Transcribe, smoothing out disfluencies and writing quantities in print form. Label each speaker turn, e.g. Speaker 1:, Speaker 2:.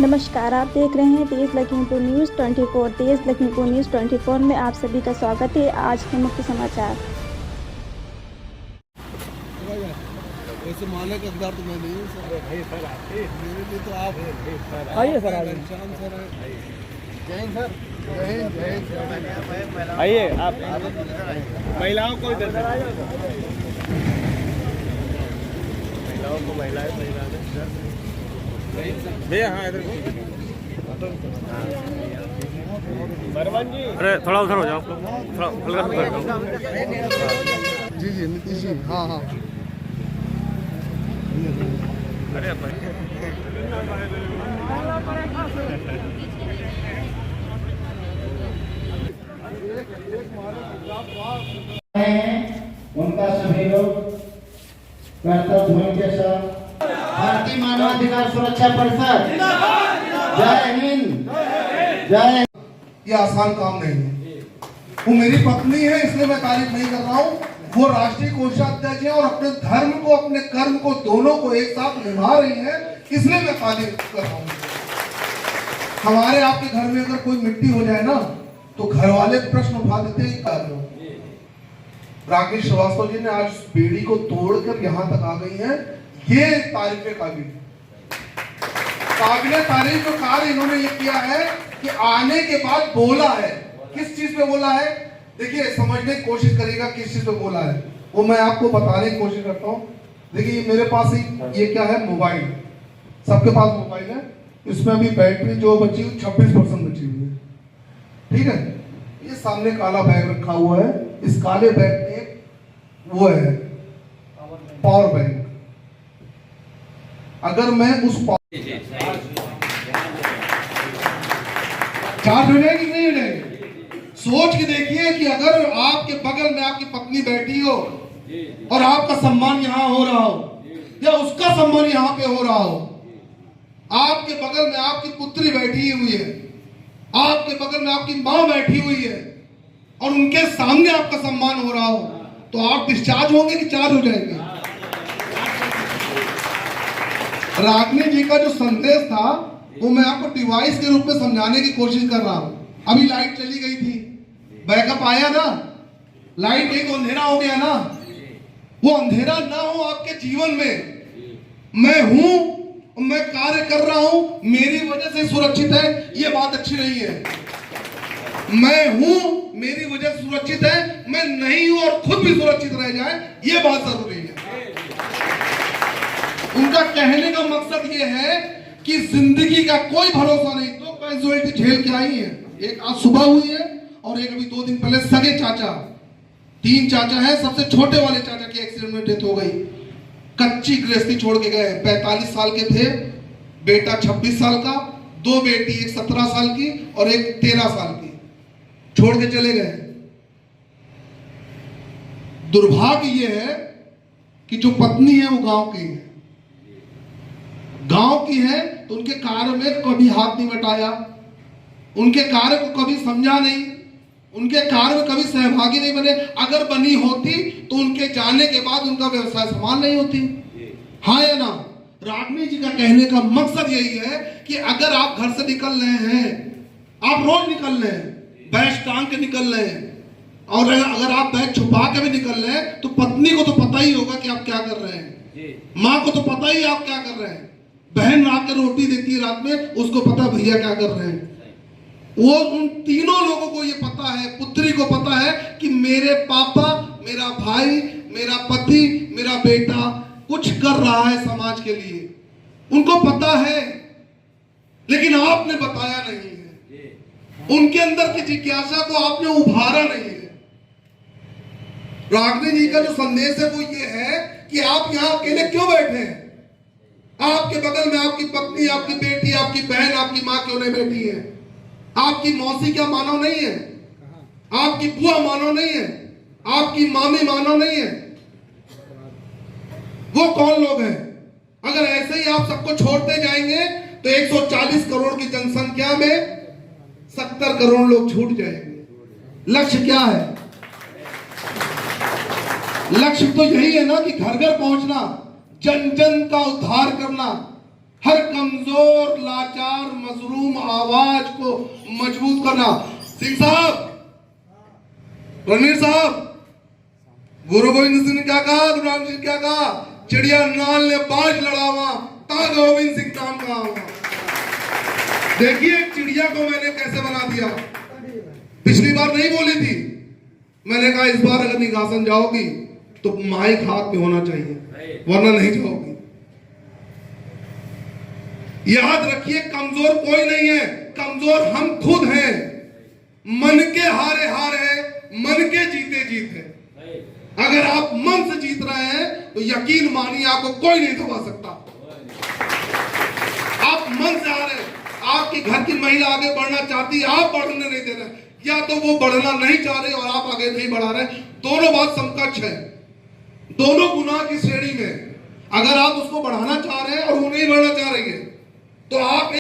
Speaker 1: नमस्कार, आप देख रहे हैं तेज लखीमपुर न्यूज़ 24। तेज लखीमपुर न्यूज़ 24 में आप सभी का स्वागत है। आज के मुख्य समाचार।
Speaker 2: वैसे मालिक अखबार तो मैं नहीं हूँ सर। मेरे लिए तो आप
Speaker 3: आइए सर, आइए।
Speaker 2: घनश्याम सर हैं। जय हिंद सर। जय हिंद, जय हिंद।
Speaker 3: आइए आप महिलाओं को इधर महिलाओं को भैया, हाँ इधर अरे थोड़ा उधर हो जाओ, थोड़ा हल्का सा उधर जाओ।
Speaker 2: जी जी नीतीश जी, हाँ हाँ।
Speaker 3: अरे
Speaker 4: उनका सभी लोग कर्तव्य ध्वनि के साथ भारतीय मानवाधिकार सुरक्षा परिषद जय हिंद, जय।
Speaker 2: ये आसान काम नहीं है। वो मेरी पत्नी है, इसलिए मैं तारीफ नहीं कर रहा हूँ। वो राष्ट्रीय कोषाध्यक्ष है और अपने धर्म को, अपने कर्म को, दोनों को एक साथ निभा रही है, इसलिए मैं तारीफ कर रहा हूँ। हमारे आपके घर में अगर कोई मिट्टी हो जाए ना, तो घर वाले प्रश्न उठा देते हैं, कर लो। राकेश श्रीवास्तव जी ने आज बेड़ी को तोड़कर यहाँ तक आ गई हैं, ये तारीफ काबिल तारीफ जो कार्य इन्होंने ये किया है कि आने के बाद बोला है। किस चीज पे बोला है? देखिए, समझने की कोशिश करिएगा किस चीज पे बोला है, वो मैं आपको बताने की कोशिश करता हूँ। देखिए, मेरे पास ही ये क्या है, मोबाइल। सबके पास मोबाइल है। इसमें अभी बैटरी जो बची हुई 26% बची हुई है, ठीक है। ये सामने काला बैग रखा हुआ है, इस काले बैग में वो है पावर बैंक। अगर मैं उस चार्ज हो जाएगी नहीं हो जाएगी? सोच के देखिए कि अगर आपके बगल में आपकी पत्नी बैठी हो और आपका सम्मान यहाँ हो रहा हो या उसका सम्मान यहाँ पे हो रहा हो, आपके बगल में आपकी पुत्री बैठी हुई है, आपके बगल में आपकी माँ बैठी हुई है और उनके सामने आपका सम्मान हो रहा हो, तो आप डिस्चार्ज होंगे कि चार्ज हो जाएंगे? रागनी जी का जो संदेश था वो मैं आपको डिवाइस के रूप में समझाने की कोशिश कर रहा हूं। अभी लाइट चली गई थी, बैकअप आया ना, लाइट गई तो अंधेरा हो गया ना। वो अंधेरा ना हो आपके जीवन में। मैं हूं, मैं कार्य कर रहा हूं, मेरी वजह से सुरक्षित है, ये बात अच्छी नहीं है। मैं हूं, मेरी वजह से सुरक्षित है, मैं नहीं हूं और खुद भी सुरक्षित रह जाए, ये बात जरूरी है। उनका कहने का मकसद ये है कि जिंदगी का कोई भरोसा नहीं। तो कैजुअलिटी झेल के आई है, एक आज सुबह हुई है और एक अभी 2 दिन पहले सगे चाचा, 3 चाचा हैं, सबसे छोटे वाले चाचा की एक्सीडेंट में डेथ हो गई। कच्ची गृहस्थी छोड़ के गए, 45 साल के थे, बेटा 26 साल का, 2 बेटी, एक 17 साल की और एक 13 साल की, छोड़ के चले गए। दुर्भाग्य ये है कि जो पत्नी है वो गांव की है, गांव की है, तो उनके कार्य में कभी हाथ नहीं बटाया, उनके कार्य को कभी समझा नहीं, उनके कार्य में कभी सहभागी नहीं बने। अगर बनी होती तो उनके जाने के बाद उनका व्यवसाय समान नहीं होती। हाँ या ना? रागनी जी का कहने का मकसद यही है कि अगर आप घर से निकल रहे हैं, आप रोज निकल रहे हैं, बैग टांग के निकल रहे हैं, और अगर आप बैग छुपा के भी निकल रहे हैं, तो पत्नी को तो पता ही होगा कि आप क्या कर रहे हैं, माँ को तो पता ही आप क्या कर रहे हैं, बहन आकर रोटी देती है रात में, उसको पता भैया क्या कर रहे हैं। वो उन तीनों लोगों को ये पता है, पुत्री को पता है कि मेरे पापा, मेरा भाई, मेरा पति, मेरा बेटा कुछ कर रहा है समाज के लिए, उनको पता है, लेकिन आपने बताया नहीं है। उनके अंदर की जिज्ञासा को आपने उभारा नहीं है। रागनी जी का जो संदेश है वो ये है कि आप यहाँ अकेले क्यों बैठे हैं? आपके बगल में आपकी पत्नी, आपकी बेटी, आपकी बहन, आपकी माँ क्यों नहीं बैठी है? आपकी मौसी क्या मानव नहीं है? आपकी बुआ मानव नहीं है? आपकी मामी मानव नहीं है? वो कौन लोग हैं? अगर ऐसे ही आप सबको छोड़ते जाएंगे तो 140 करोड़ की जनसंख्या में 70 करोड़ लोग छूट जाएंगे। लक्ष्य क्या है? लक्ष्य तो यही है ना कि घर घर पहुंचना, जन जन का उद्धार करना, हर कमजोर, लाचार, मजलूम आवाज को मजबूत करना। सिंह साहब, रणवीर साहब, गुरु गोविंद सिंह ने क्या कहा, गुरु राम सिंह क्या कहा, चिड़िया नाल ने बाज लड़ावा ता गोविंद सिंह नाम कहा। देखिए चिड़िया को मैंने कैसे बना दिया। पिछली बार नहीं बोली थी, मैंने कहा इस बार अगर निगासन जाओगी तो माइक हाथ में होना चाहिए, वरना नहीं जाओगी। याद रखिए कमजोर कोई नहीं है, कमजोर हम खुद हैं। मन के हारे हार है, मन के जीते जीत है। अगर आप मन से जीत रहे हैं तो यकीन मानिए आपको कोई नहीं दबा सकता। आप मन से हारे, आपकी घर की महिला आगे बढ़ना चाहती है, आप बढ़ने नहीं दे रहे, या तो वो बढ़ना नहीं चाह रहे और आप आगे नहीं बढ़ा रहे, दोनों बात समकक्ष है, दोनों गुनाह की श्रेणी में। अगर आप उसको बढ़ाना चाह रहे हैं और वो नहीं बढ़ना चाह रही है तो आप